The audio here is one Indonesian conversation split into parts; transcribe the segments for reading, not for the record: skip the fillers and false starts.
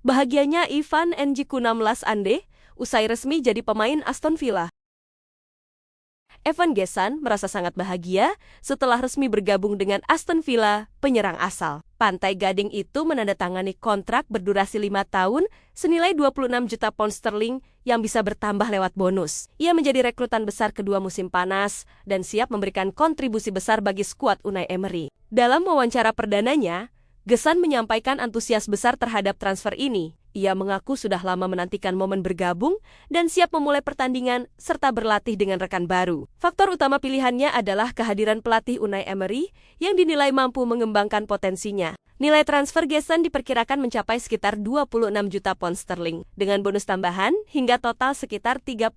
Bahagianya Ivan N'Jku 16 Ande usai resmi jadi pemain Aston Villa. Evan Gerrard merasa sangat bahagia setelah resmi bergabung dengan Aston Villa, penyerang asal Pantai Gading itu menandatangani kontrak berdurasi 5 tahun senilai 26 juta pound sterling yang bisa bertambah lewat bonus. Ia menjadi rekrutan besar kedua musim panas dan siap memberikan kontribusi besar bagi skuad Unai Emery. Dalam wawancara perdananya, Gerrard menyampaikan antusias besar terhadap transfer ini. Ia mengaku sudah lama menantikan momen bergabung dan siap memulai pertandingan serta berlatih dengan rekan baru. Faktor utama pilihannya adalah kehadiran pelatih Unai Emery yang dinilai mampu mengembangkan potensinya. Nilai transfer Gerrard diperkirakan mencapai sekitar 26 juta pound sterling, dengan bonus tambahan hingga total sekitar 30,5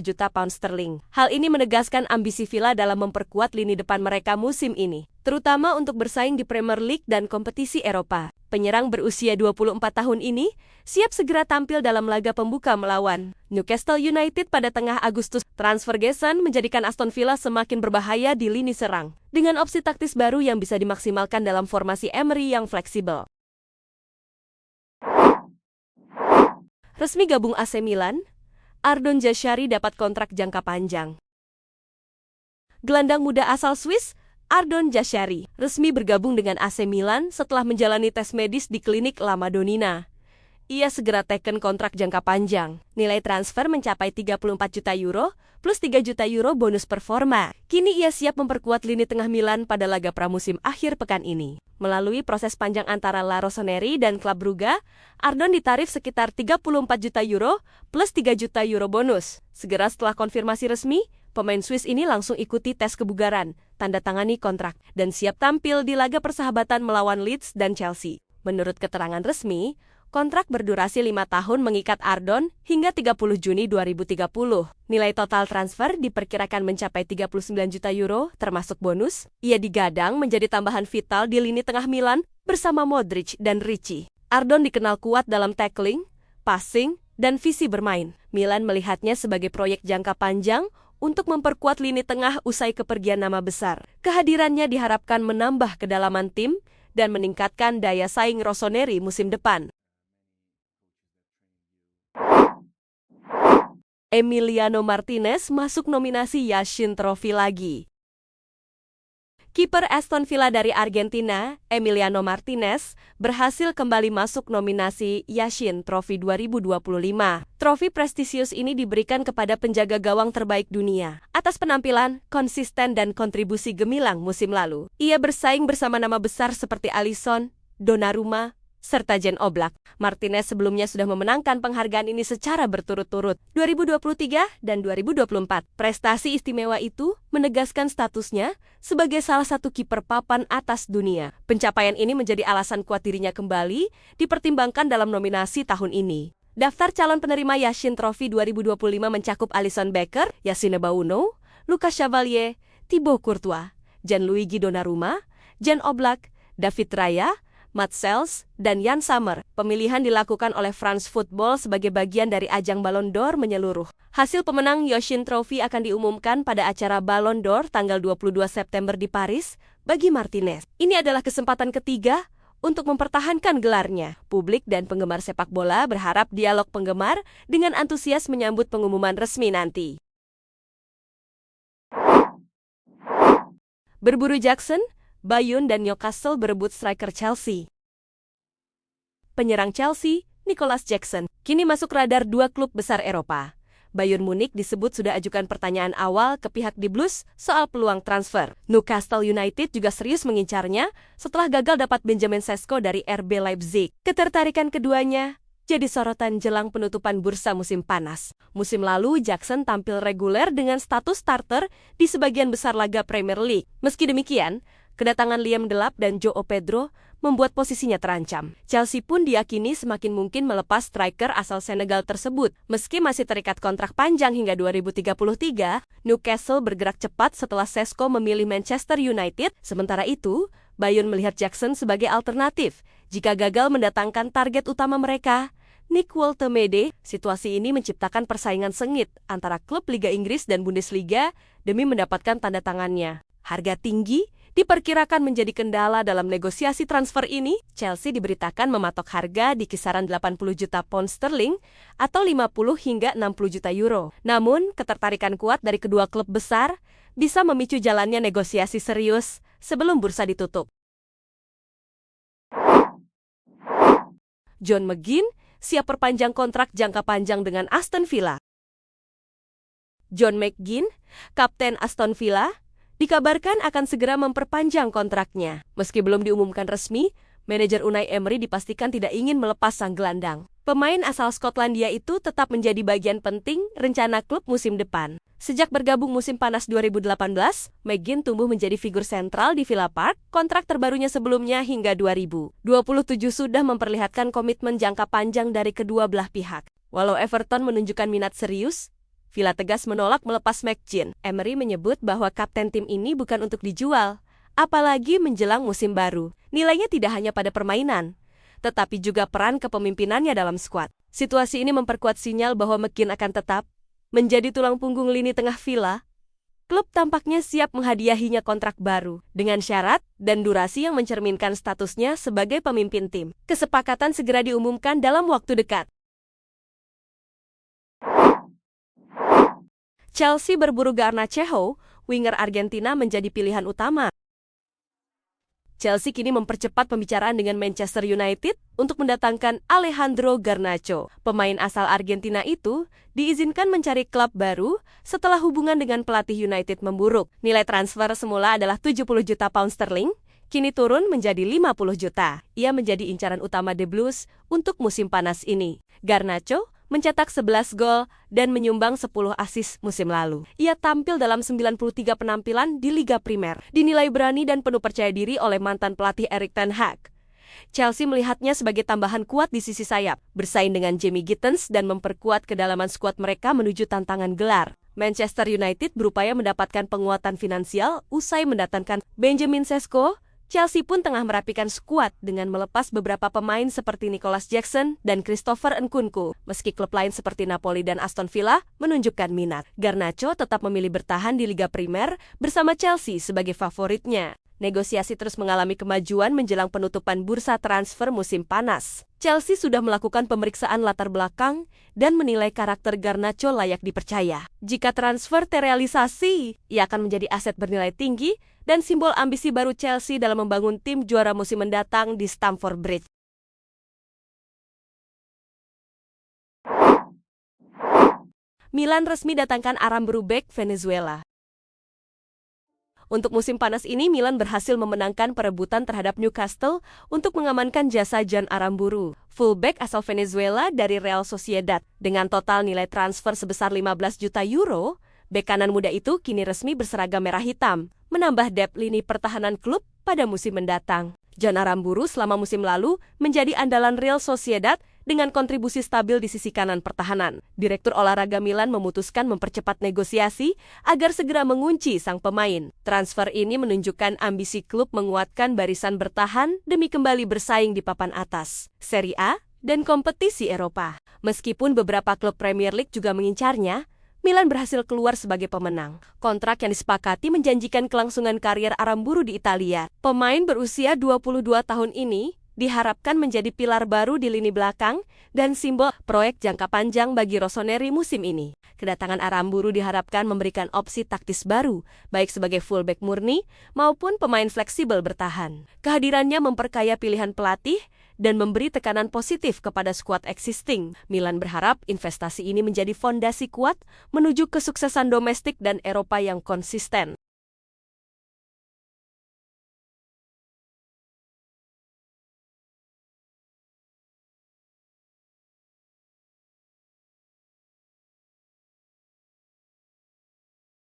juta pound sterling. Hal ini menegaskan ambisi Villa dalam memperkuat lini depan mereka musim ini, terutama untuk bersaing di Premier League dan kompetisi Eropa. Penyerang berusia 24 tahun ini siap segera tampil dalam laga pembuka melawan Newcastle United pada tengah Agustus. Transfer Gerrard menjadikan Aston Villa semakin berbahaya di lini serang, dengan opsi taktis baru yang bisa dimaksimalkan dalam formasi Emery yang fleksibel. Resmi gabung AC Milan, Ardon Jashari dapat kontrak jangka panjang. Gelandang muda asal Swiss, Ardon Jashari resmi bergabung dengan AC Milan setelah menjalani tes medis di klinik La Madonnina. Ia segera teken kontrak jangka panjang. Nilai transfer mencapai 34 juta euro plus 3 juta euro bonus performa. Kini ia siap memperkuat lini tengah Milan pada laga pramusim akhir pekan ini. Melalui proses panjang antara La Rossoneri dan Club Brugge, Ardon ditarif sekitar 34 juta euro plus 3 juta euro bonus. Segera setelah konfirmasi resmi, pemain Swiss ini langsung ikuti tes kebugaran, tanda tangani kontrak, dan siap tampil di laga persahabatan melawan Leeds dan Chelsea. Menurut keterangan resmi, kontrak berdurasi 5 tahun mengikat Ardon hingga 30 Juni 2030. Nilai total transfer diperkirakan mencapai 39 juta euro, termasuk bonus. Ia digadang menjadi tambahan vital di lini tengah Milan bersama Modric dan Ricci. Ardon dikenal kuat dalam tackling, passing, dan visi bermain. Milan melihatnya sebagai proyek jangka panjang untuk memperkuat lini tengah usai kepergian nama besar. Kehadirannya diharapkan menambah kedalaman tim dan meningkatkan daya saing Rossoneri musim depan. Emiliano Martinez masuk nominasi Yashin Trophy lagi. Kiper Aston Villa dari Argentina, Emiliano Martinez, berhasil kembali masuk nominasi Yashin Trophy 2025. Trofi prestisius ini diberikan kepada penjaga gawang terbaik dunia atas penampilan, konsisten, dan kontribusi gemilang musim lalu. Ia bersaing bersama nama besar seperti Alisson, Donnarumma, serta Jan Oblak. Martinez sebelumnya sudah memenangkan penghargaan ini secara berturut-turut, 2023 dan 2024. Prestasi istimewa itu menegaskan statusnya sebagai salah satu kiper papan atas dunia. Pencapaian ini menjadi alasan kuat dirinya kembali dipertimbangkan dalam nominasi tahun ini. Daftar calon penerima Yashin Trophy 2025 mencakup Alisson Becker, Yassine Bounou, Lucas Chevalier, Thibaut Courtois, Gianluigi Donnarumma, Jan Oblak, David Raya, Mats Hummels, dan Jan Sommer. Pemilihan dilakukan oleh France Football sebagai bagian dari ajang Ballon d'Or menyeluruh. Hasil pemenang Yashin Trophy akan diumumkan pada acara Ballon d'Or tanggal 22 September di Paris bagi Martinez. Ini adalah kesempatan ketiga untuk mempertahankan gelarnya. Publik dan penggemar sepak bola berharap dialog penggemar dengan antusias menyambut pengumuman resmi nanti. Berburu Jackson, Bayern dan Newcastle berebut striker Chelsea. Penyerang Chelsea, Nicolas Jackson, kini masuk radar dua klub besar Eropa. Bayern Munich disebut sudah ajukan pertanyaan awal ke pihak di Blues soal peluang transfer. Newcastle United juga serius mengincarnya setelah gagal dapat Benjamin Sesko dari RB Leipzig. Ketertarikan keduanya jadi sorotan jelang penutupan bursa musim panas. Musim lalu, Jackson tampil reguler dengan status starter di sebagian besar laga Premier League. Meski demikian, kedatangan Liam Delap dan João Pedro membuat posisinya terancam. Chelsea pun diyakini semakin mungkin melepas striker asal Senegal tersebut. Meski masih terikat kontrak panjang hingga 2033, Newcastle bergerak cepat setelah Sesko memilih Manchester United. Sementara itu, Bayern melihat Jackson sebagai alternatif jika gagal mendatangkan target utama mereka, Nick Woltemade. Situasi ini menciptakan persaingan sengit antara klub Liga Inggris dan Bundesliga demi mendapatkan tanda tangannya. Harga tinggi diperkirakan menjadi kendala dalam negosiasi transfer ini. Chelsea diberitakan mematok harga di kisaran 80 juta pound sterling atau 50 hingga 60 juta euro. Namun, ketertarikan kuat dari kedua klub besar bisa memicu jalannya negosiasi serius sebelum bursa ditutup. John McGinn siap perpanjang kontrak jangka panjang dengan Aston Villa. John McGinn, kapten Aston Villa, dikabarkan akan segera memperpanjang kontraknya. Meski belum diumumkan resmi, manajer Unai Emery dipastikan tidak ingin melepas sang gelandang. Pemain asal Skotlandia itu tetap menjadi bagian penting rencana klub musim depan. Sejak bergabung musim panas 2018, McGinn tumbuh menjadi figur sentral di Villa Park. Kontrak terbarunya sebelumnya hingga 2027 sudah memperlihatkan komitmen jangka panjang dari kedua belah pihak. Walau Everton menunjukkan minat serius, Villa tegas menolak melepas McGinn. Emery menyebut bahwa kapten tim ini bukan untuk dijual, apalagi menjelang musim baru. Nilainya tidak hanya pada permainan, tetapi juga peran kepemimpinannya dalam skuad. Situasi ini memperkuat sinyal bahwa McGinn akan tetap menjadi tulang punggung lini tengah Villa. Klub tampaknya siap menghadiahinya kontrak baru, dengan syarat dan durasi yang mencerminkan statusnya sebagai pemimpin tim. Kesepakatan segera diumumkan dalam waktu dekat. Chelsea berburu Garnacho, winger Argentina menjadi pilihan utama. Chelsea kini mempercepat pembicaraan dengan Manchester United untuk mendatangkan Alejandro Garnacho. Pemain asal Argentina itu diizinkan mencari klub baru setelah hubungan dengan pelatih United memburuk. Nilai transfer semula adalah 70 juta pound sterling, kini turun menjadi 50 juta. Ia menjadi incaran utama The Blues untuk musim panas ini. Garnacho mencetak 11 gol dan menyumbang 10 assist musim lalu. Ia tampil dalam 93 penampilan di Liga Primer. Dinilai berani dan penuh percaya diri oleh mantan pelatih Erik ten Hag. Chelsea melihatnya sebagai tambahan kuat di sisi sayap, bersaing dengan Jamie Gittens dan memperkuat kedalaman skuad mereka menuju tantangan gelar. Manchester United berupaya mendapatkan penguatan finansial usai mendatangkan Benjamin Sesko. Chelsea pun tengah merapikan skuad dengan melepas beberapa pemain seperti Nicholas Jackson dan Christopher Nkunku. Meski klub lain seperti Napoli dan Aston Villa menunjukkan minat, Garnacho tetap memilih bertahan di Liga Primer bersama Chelsea sebagai favoritnya. Negosiasi terus mengalami kemajuan menjelang penutupan bursa transfer musim panas. Chelsea sudah melakukan pemeriksaan latar belakang dan menilai karakter Garnacho layak dipercaya. Jika transfer terrealisasi, ia akan menjadi aset bernilai tinggi dan simbol ambisi baru Chelsea dalam membangun tim juara musim mendatang di Stamford Bridge. Milan resmi datangkan Aramburu bek Venezuela. Untuk musim panas ini, Milan berhasil memenangkan perebutan terhadap Newcastle untuk mengamankan jasa Jan Aramburu, fullback asal Venezuela dari Real Sociedad. Dengan total nilai transfer sebesar 15 juta euro, bek kanan muda itu kini resmi berseragam merah hitam, menambah depth lini pertahanan klub pada musim mendatang. Jan Aramburu selama musim lalu menjadi andalan Real Sociedad dengan kontribusi stabil di sisi kanan pertahanan. Direktur olahraga Milan memutuskan mempercepat negosiasi agar segera mengunci sang pemain. Transfer ini menunjukkan ambisi klub menguatkan barisan bertahan demi kembali bersaing di papan atas Serie A dan kompetisi Eropa. Meskipun beberapa klub Premier League juga mengincarnya, Milan berhasil keluar sebagai pemenang. Kontrak yang disepakati menjanjikan kelangsungan karier Aramburu di Italia. Pemain berusia 22 tahun ini diharapkan menjadi pilar baru di lini belakang dan simbol proyek jangka panjang bagi Rossoneri musim ini. Kedatangan Aramburu diharapkan memberikan opsi taktis baru, baik sebagai fullback murni maupun pemain fleksibel bertahan. Kehadirannya memperkaya pilihan pelatih dan memberi tekanan positif kepada skuad existing. Milan berharap investasi ini menjadi fondasi kuat menuju kesuksesan domestik dan Eropa yang konsisten.